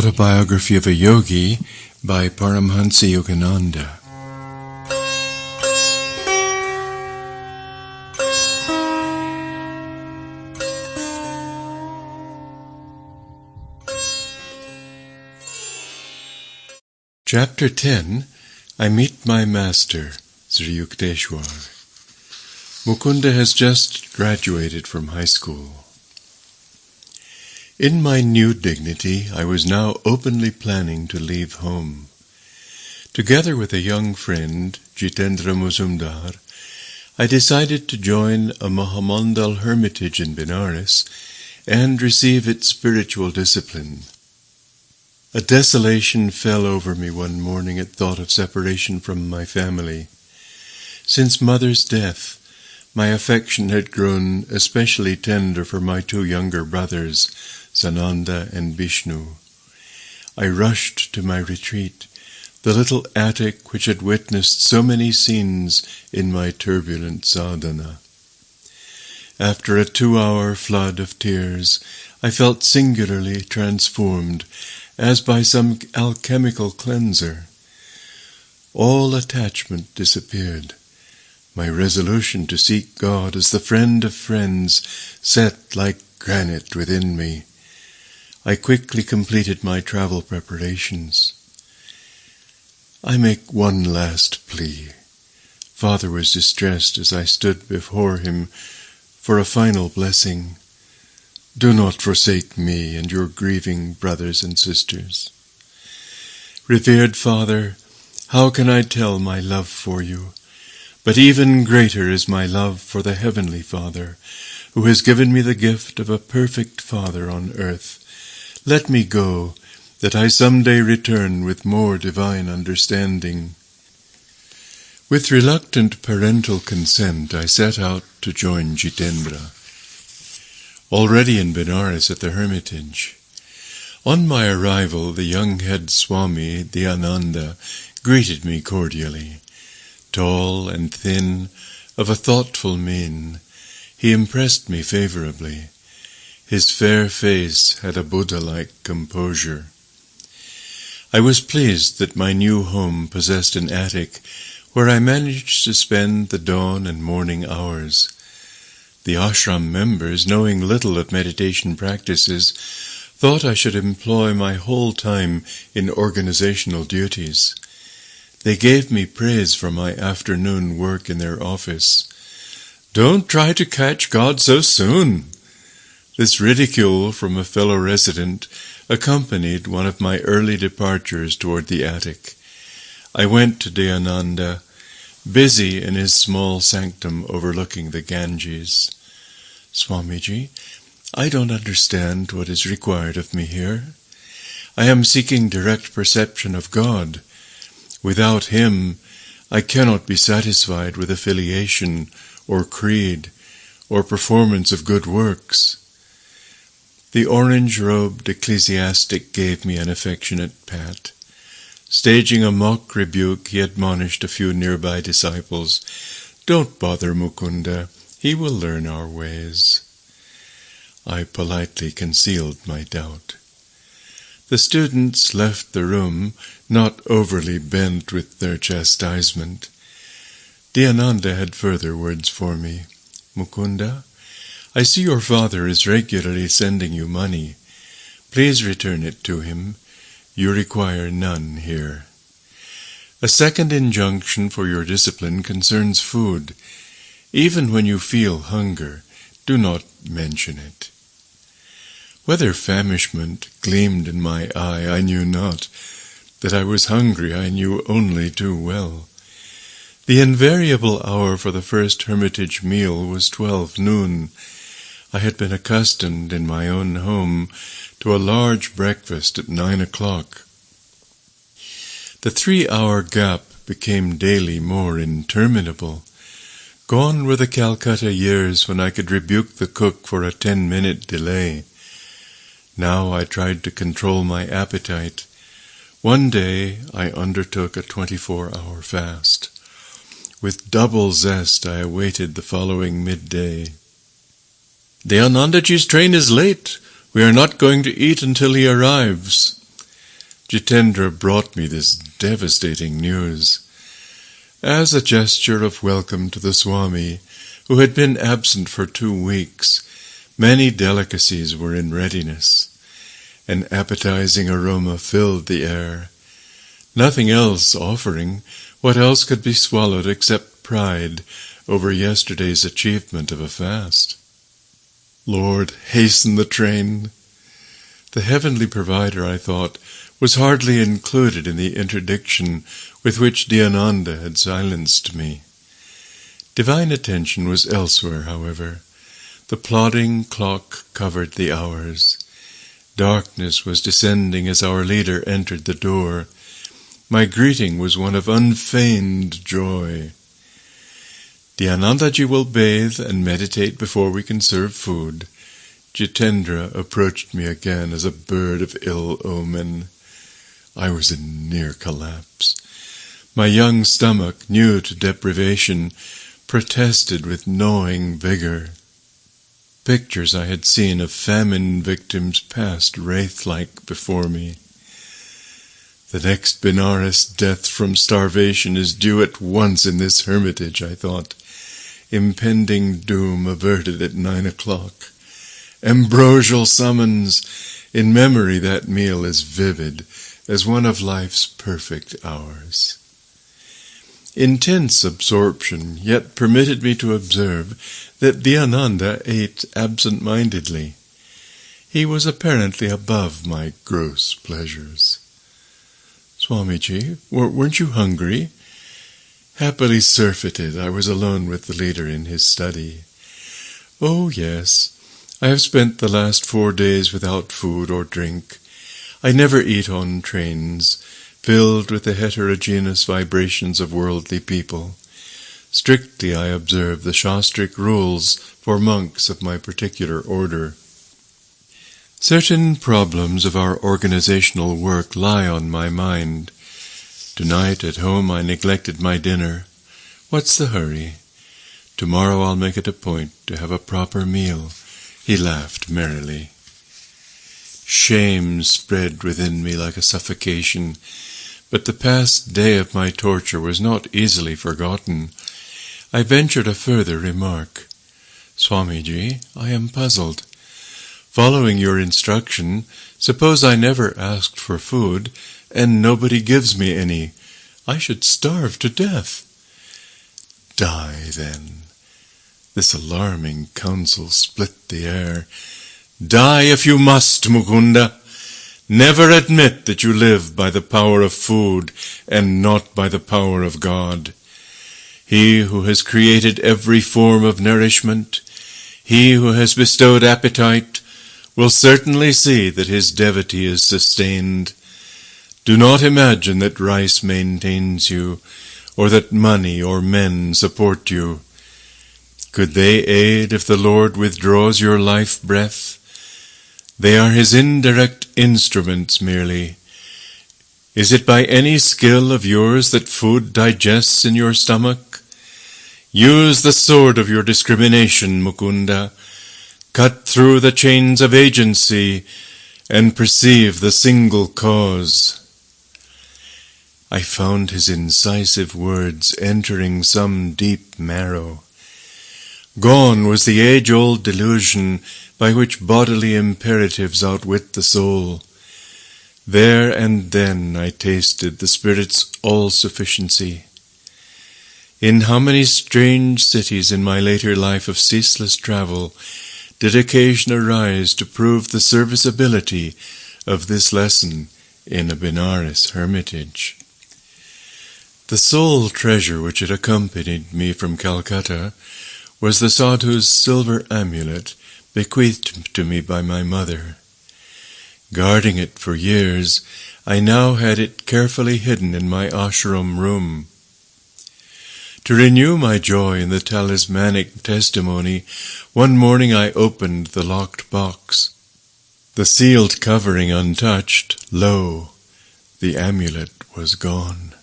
Autobiography of a Yogi by Paramhansa Yogananda. Chapter 10. I Meet My Master, Sri Yukteswar. Mukunda has just graduated from high school. In my new dignity, I was now openly planning to leave home. Together with a young friend, Jitendra Muzumdar, I decided to join a Mahamandal hermitage in Benares and receive its spiritual discipline. A desolation fell over me one morning at thought of separation from my family. Since mother's death, my affection had grown especially tender for my two younger brothers, Sananda and Vishnu. I rushed to my retreat, the little attic which had witnessed so many scenes in my turbulent sadhana. After a 2-hour flood of tears, I felt singularly transformed, as by some alchemical cleanser. All attachment disappeared. My resolution to seek God as the friend of friends set like granite within me. I quickly completed my travel preparations. I make one last plea. Father was distressed as I stood before him for a final blessing. Do not forsake me and your grieving brothers and sisters. Revered Father, how can I tell my love for you? But even greater is my love for the Heavenly Father, who has given me the gift of a perfect Father on earth. Let me go, that I someday return with more divine understanding. With reluctant parental consent, I set out to join Jitendra. Already in Benares at the hermitage. On my arrival, the young head Swami, Dayananda, greeted me cordially. Tall and thin, of a thoughtful mien, he impressed me favorably. His fair face had a Buddha-like composure. I was pleased that my new home possessed an attic where I managed to spend the dawn and morning hours. The ashram members, knowing little of meditation practices, thought I should employ my whole time in organizational duties. They gave me praise for my afternoon work in their office. "Don't try to catch God so soon." This ridicule from a fellow resident accompanied one of my early departures toward the attic. I went to Dayananda, busy in his small sanctum overlooking the Ganges. "Swamiji, I don't understand what is required of me here. I am seeking direct perception of God. Without Him, I cannot be satisfied with affiliation or creed or performance of good works." The orange-robed ecclesiastic gave me an affectionate pat. Staging a mock rebuke, he admonished a few nearby disciples, "Don't bother Mukunda, he will learn our ways." I politely concealed my doubt. The students left the room, not overly bent with their chastisement. Dayananda had further words for me. "Mukunda, I see your father is regularly sending you money. Please return it to him. You require none here. A second injunction for your discipline concerns food. Even when you feel hunger, do not mention it." Whether famishment gleamed in my eye, I knew not. That I was hungry, I knew only too well. The invariable hour for the first hermitage meal was 12 noon. I had been accustomed in my own home to a large breakfast at 9 o'clock. The 3-hour gap became daily more interminable. Gone were the Calcutta years when I could rebuke the cook for a 10-minute delay. Now I tried to control my appetite. One day I undertook a 24-hour fast. With double zest I awaited the following midday. "Dayanandaji's train is late. We are not going to eat until he arrives." Jitendra brought me this devastating news. As a gesture of welcome to the Swami, who had been absent for 2 weeks, many delicacies were in readiness. An appetizing aroma filled the air. Nothing else offering, what else could be swallowed except pride over yesterday's achievement of a fast? Lord, hasten the train. The heavenly provider, I thought, was hardly included in the interdiction with which Dyananda had silenced me. Divine attention was elsewhere, however. The plodding clock covered the hours. Darkness was descending as our leader entered the door. My greeting was one of unfeigned joy. Dyanandaji will bathe and meditate before we can serve food. Jitendra approached me again as a bird of ill omen. I was in near collapse. My young stomach, new to deprivation, protested with gnawing vigor. Pictures I had seen of famine victims passed wraith-like before me. The next Benares death from starvation is due at once in this hermitage, I thought. Impending doom averted at 9 o'clock. Ambrosial summons! In memory that meal is vivid as one of life's perfect hours. Intense absorption yet permitted me to observe that Dyananda ate absent-mindedly. He was apparently above my gross pleasures. Swamiji, weren't you hungry? Happily surfeited, I was alone with the leader in his study. Oh, yes. I have spent the last 4 days without food or drink. I never eat on trains, filled with the heterogeneous vibrations of worldly people. Strictly I observe the Shastric rules for monks of my particular order. Certain problems of our organizational work lie on my mind. Tonight at home I neglected my dinner. What's the hurry? Tomorrow I'll make it a point to have a proper meal. He laughed merrily. Shame spread within me like a suffocation, but the past day of my torture was not easily forgotten. I ventured a further remark. Swamiji, I am puzzled. Following your instruction, suppose I never asked for food, and nobody gives me any. I should starve to death. Die, then. This alarming counsel split the air. Die if you must, Mukunda. Never admit that you live by the power of food and not by the power of God. He who has created every form of nourishment, he who has bestowed appetite, will certainly see that his devotee is sustained. Do not imagine that rice maintains you, or that money or men support you. Could they aid if the Lord withdraws your life breath? They are his indirect instruments merely. Is it by any skill of yours that food digests in your stomach? Use the sword of your discrimination, Mukunda. Cut through the chains of agency and perceive the single cause. I found his incisive words entering some deep marrow. Gone was the age-old delusion by which bodily imperatives outwit the soul. There and then I tasted the Spirit's all-sufficiency. In how many strange cities in my later life of ceaseless travel did occasion arise to prove the serviceability of this lesson in a Benares hermitage. The sole treasure which had accompanied me from Calcutta was the sadhu's silver amulet bequeathed to me by my mother. Guarding it for years, I now had it carefully hidden in my ashram room. To renew my joy in the talismanic testimony, one morning I opened the locked box. The sealed covering untouched, lo, the amulet was gone.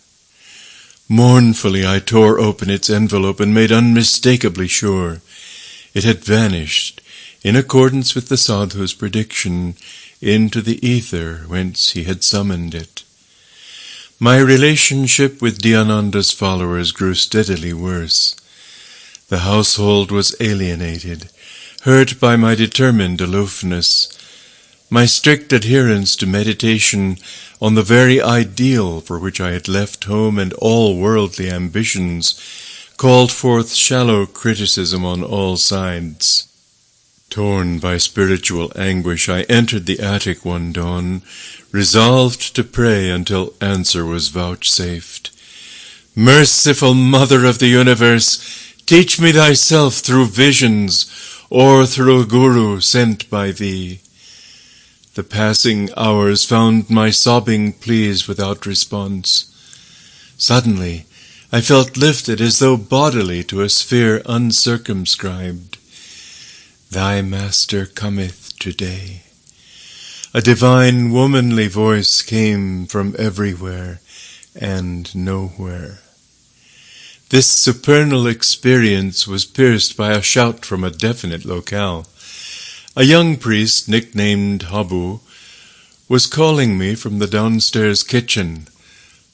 Mournfully I tore open its envelope and made unmistakably sure it had vanished, in accordance with the sadhu's prediction, into the ether whence he had summoned it. My relationship with Dayananda's followers grew steadily worse. The household was alienated, hurt by my determined aloofness. My strict adherence to meditation on the very ideal for which I had left home and all worldly ambitions called forth shallow criticism on all sides. Torn by spiritual anguish, I entered the attic one dawn, resolved to pray until answer was vouchsafed. Merciful Mother of the Universe, teach me thyself through visions, or through a guru sent by thee. The passing hours found my sobbing pleas without response. Suddenly, I felt lifted as though bodily to a sphere uncircumscribed. Thy Master cometh today. A divine womanly voice came from everywhere and nowhere. This supernal experience was pierced by a shout from a definite locale. A young priest, nicknamed Habu, was calling me from the downstairs kitchen.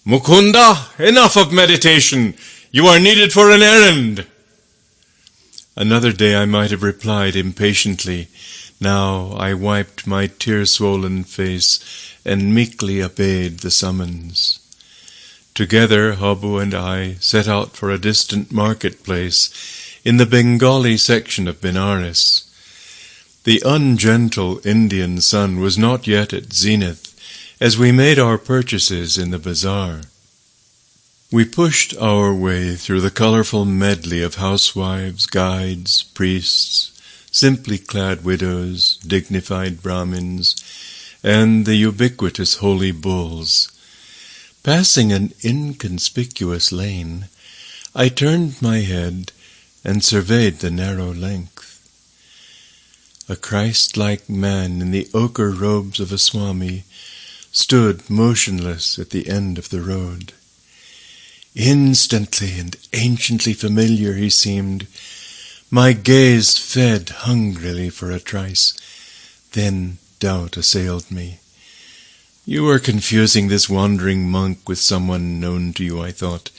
Mukunda, enough of meditation! You are needed for an errand! Another day I might have replied impatiently. Now I wiped my tear-swollen face and meekly obeyed the summons. Together Habu and I set out for a distant marketplace in the Bengali section of Benares. The ungentle Indian sun was not yet at zenith as we made our purchases in the bazaar. We pushed our way through the colorful medley of housewives, guides, priests, simply clad widows, dignified Brahmins, and the ubiquitous holy bulls. Passing an inconspicuous lane, I turned my head and surveyed the narrow length. A Christ-like man in the ochre robes of a Swami stood motionless at the end of the road. Instantly and anciently familiar he seemed. My gaze fed hungrily for a trice. Then doubt assailed me. You are confusing this wandering monk with someone known to you, I thought.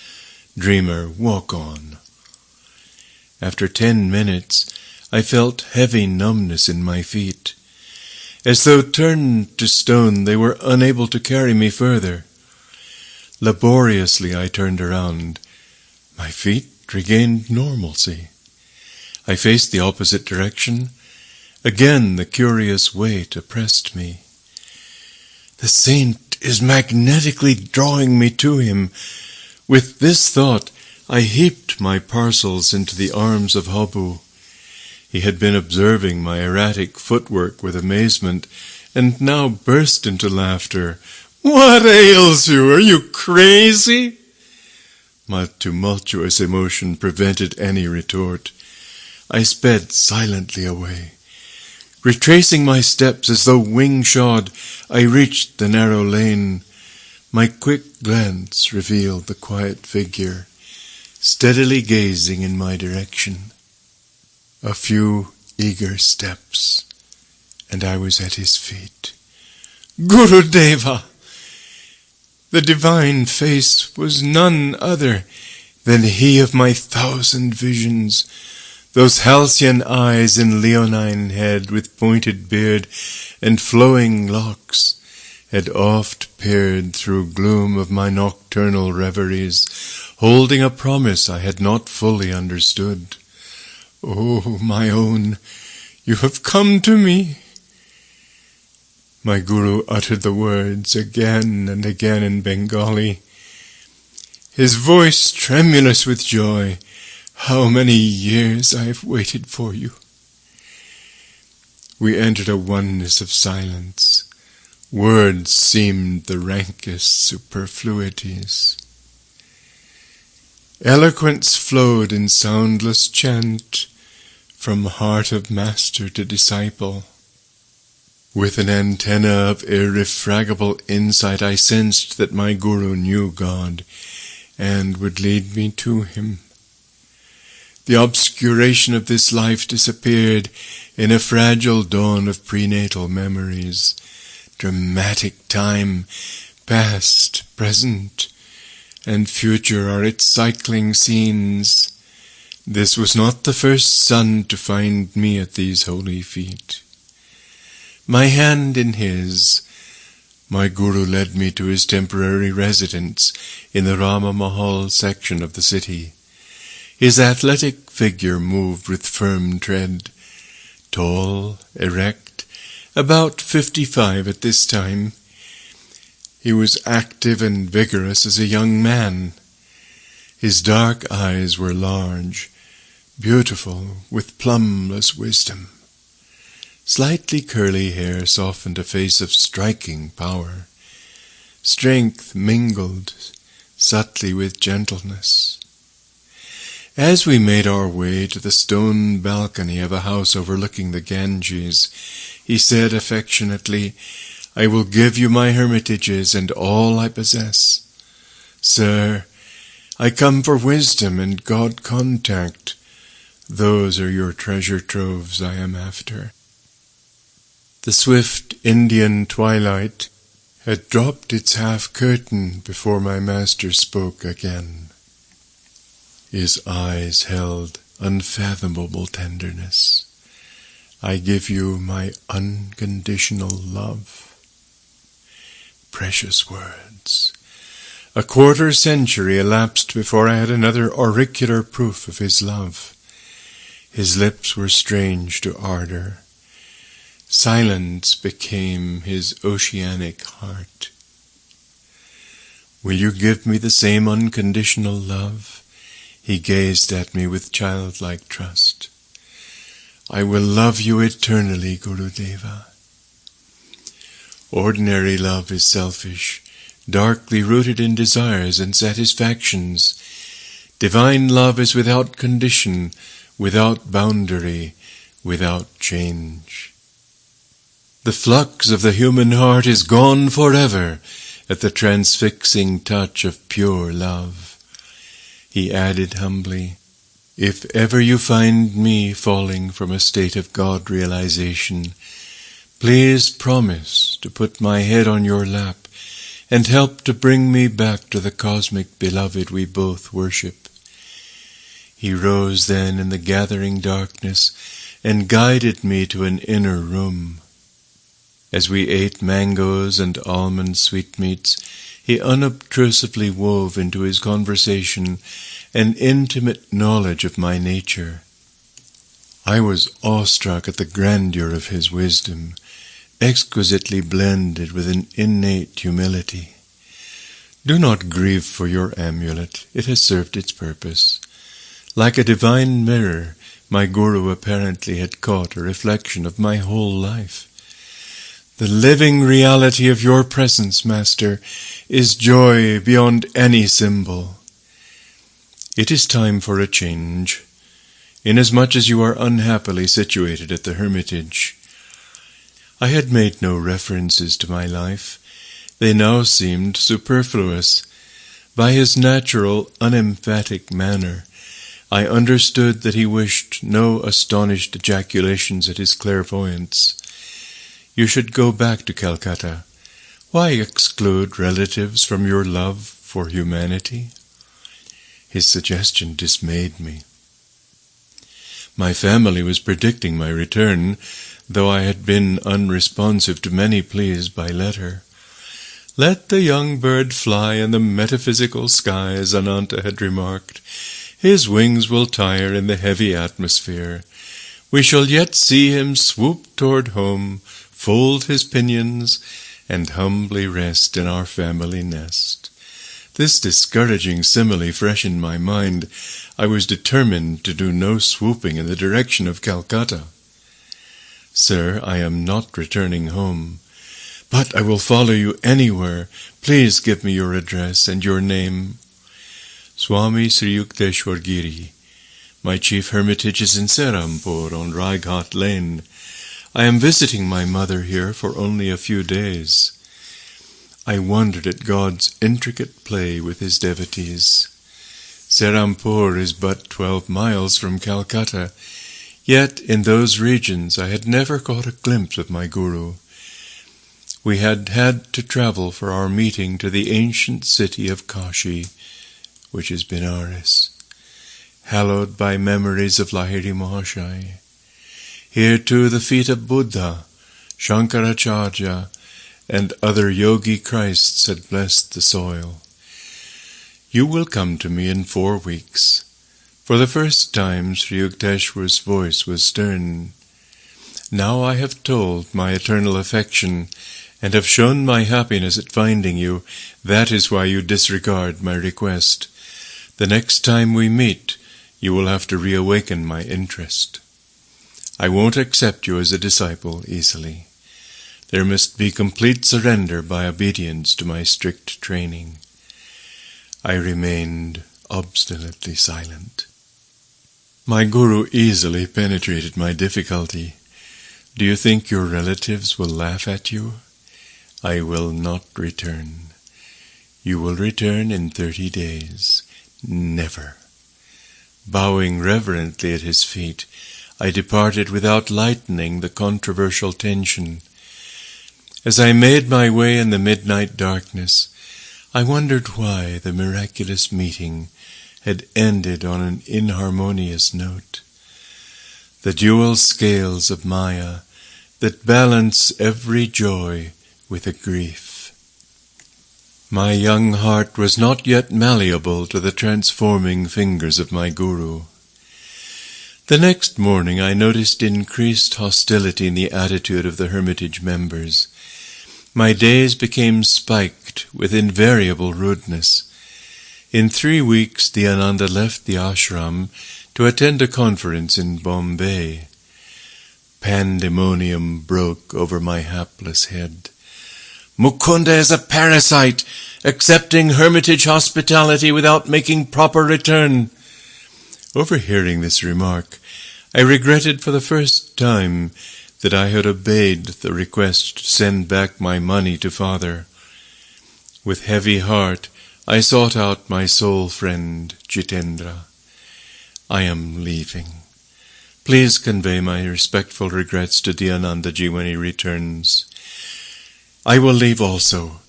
Dreamer, walk on. After 10 minutes, I felt heavy numbness in my feet. As though turned to stone, they were unable to carry me further. Laboriously I turned around. My feet regained normalcy. I faced the opposite direction. Again the curious weight oppressed me. The saint is magnetically drawing me to him. With this thought, I heaped my parcels into the arms of Habu. He had been observing my erratic footwork with amazement, and now burst into laughter. What ails you? Are you crazy? My tumultuous emotion prevented any retort. I sped silently away. Retracing my steps as though wing-shod, I reached the narrow lane. My quick glance revealed the quiet figure, steadily gazing in my direction. A few eager steps, and I was at his feet. Gurudeva! The divine face was none other than he of my 1,000 visions, those halcyon eyes and leonine head with pointed beard and flowing locks had oft peered through gloom of my nocturnal reveries, holding a promise I had not fully understood. Oh, my own, you have come to me. My guru uttered the words again and again in Bengali, his voice tremulous with joy. How many years I have waited for you. We entered a oneness of silence. Words seemed the rankest superfluities. Eloquence flowed in soundless chant from heart of master to disciple. With an antenna of irrefragable insight, I sensed that my guru knew God and would lead me to him. The obscuration of this life disappeared in a fragile dawn of prenatal memories. dramatic time, past, present, and future are its cycling scenes. This was not the first sun to find me at these holy feet. My hand in his, my Guru led me to his temporary residence in the Rama Mahal section of the city. His athletic figure moved with firm tread, tall, erect, about 55 at this time. He was active and vigorous as a young man. His dark eyes were large, beautiful, with plumbless wisdom. Slightly curly hair softened a face of striking power. Strength mingled subtly with gentleness. As we made our way to the stone balcony of a house overlooking the Ganges, he said affectionately, "I will give you my hermitages and all I possess. Sir, I come for wisdom and God contact. Those are your treasure troves I am after." The swift Indian twilight had dropped its half-curtain before my master spoke again. His eyes held unfathomable tenderness. "I give you my unconditional love." Precious words. A quarter-century elapsed before I had another auricular proof of his love. His lips were strange to ardor. Silence became his oceanic heart. "Will you give me the same unconditional love?" He gazed at me with childlike trust. "I will love you eternally, Gurudeva." Ordinary love is selfish, darkly rooted in desires and satisfactions. Divine love is without condition, without boundary, without change. The flux of the human heart is gone forever at the transfixing touch of pure love. He added humbly, "If ever you find me falling from a state of God realization, please promise to put my head on your lap and help to bring me back to the cosmic beloved we both worship." He rose then in the gathering darkness and guided me to an inner room. As we ate mangoes and almond sweetmeats, he unobtrusively wove into his conversation an intimate knowledge of my nature. I was awestruck at the grandeur of his wisdom, exquisitely blended with an innate humility. "Do not grieve for your amulet. It has served its purpose." Like a divine mirror, my Guru apparently had caught a reflection of my whole life. "The living reality of your presence, Master, is joy beyond any symbol. It is time for a change, inasmuch as you are unhappily situated at the hermitage." I had made no references to my life. They now seemed superfluous. By his natural, unemphatic manner, I understood that he wished no astonished ejaculations at his clairvoyance. "You should go back to Calcutta. Why exclude relatives from your love for humanity?" His suggestion dismayed me. My family was predicting my return, though I had been unresponsive to many pleas by letter. "Let the young bird fly in the metaphysical skies," Ananta had remarked. "His wings will tire in the heavy atmosphere. We shall yet see him swoop toward home, fold his pinions, and humbly rest in our family nest." This discouraging simile fresh in my mind, I was determined to do no swooping in the direction of Calcutta. "Sir, I am not returning home, but I will follow you anywhere. Please give me your address and your name." "Swami Sri Yukteswar Giri. My chief hermitage is in Serampur on Raighat Lane. I am visiting my mother here for only a few days." I wondered at God's intricate play with his devotees. Serampur is but 12 miles from Calcutta, yet in those regions I had never caught a glimpse of my Guru. We had had to travel for our meeting to the ancient city of Kashi, which is Benares, hallowed by memories of Lahiri Mahashaya. Here too the feet of Buddha, Shankaracharya, and other yogi Christs had blessed the soil. You will come to me in 4 weeks. For the first time Sri Yukteswar's voice was stern. Now I have told my eternal affection, and have shown my happiness at finding you. That is why you disregard my request. The next time we meet, you will have to reawaken my interest. I won't accept you as a disciple easily. There must be complete surrender by obedience to my strict training. I remained obstinately silent. My guru easily penetrated my difficulty. Do you think your relatives will laugh at you? I will not return. You will return in 30 days. Never. Bowing reverently at his feet, I departed without lightening the controversial tension. As I made my way in the midnight darkness, I wondered why the miraculous meeting had ended on an inharmonious note. The dual scales of Maya that balance every joy with a grief. My young heart was not yet malleable to the transforming fingers of my guru. The next morning I noticed increased hostility in the attitude of the hermitage members. My days became spiked with invariable rudeness. In 3 weeks Dayananda left the ashram to attend a conference in Bombay. Pandemonium broke over my hapless head. Mukunda is a parasite, accepting hermitage hospitality without making proper return. Overhearing this remark, I regretted for the first time that I had obeyed the request to send back my money to father. With heavy heart, I sought out my soul friend, Jitendra. I am leaving. Please convey my respectful regrets to Dayanandaji when he returns. I will leave also.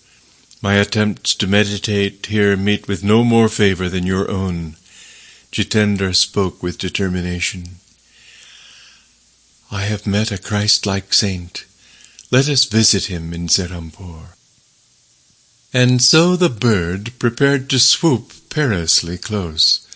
My attempts to meditate here meet with no more favor than your own. Jitendra spoke with determination. I have met a Christ-like saint. Let us visit him in Serampore. And so the bird prepared to swoop perilously close.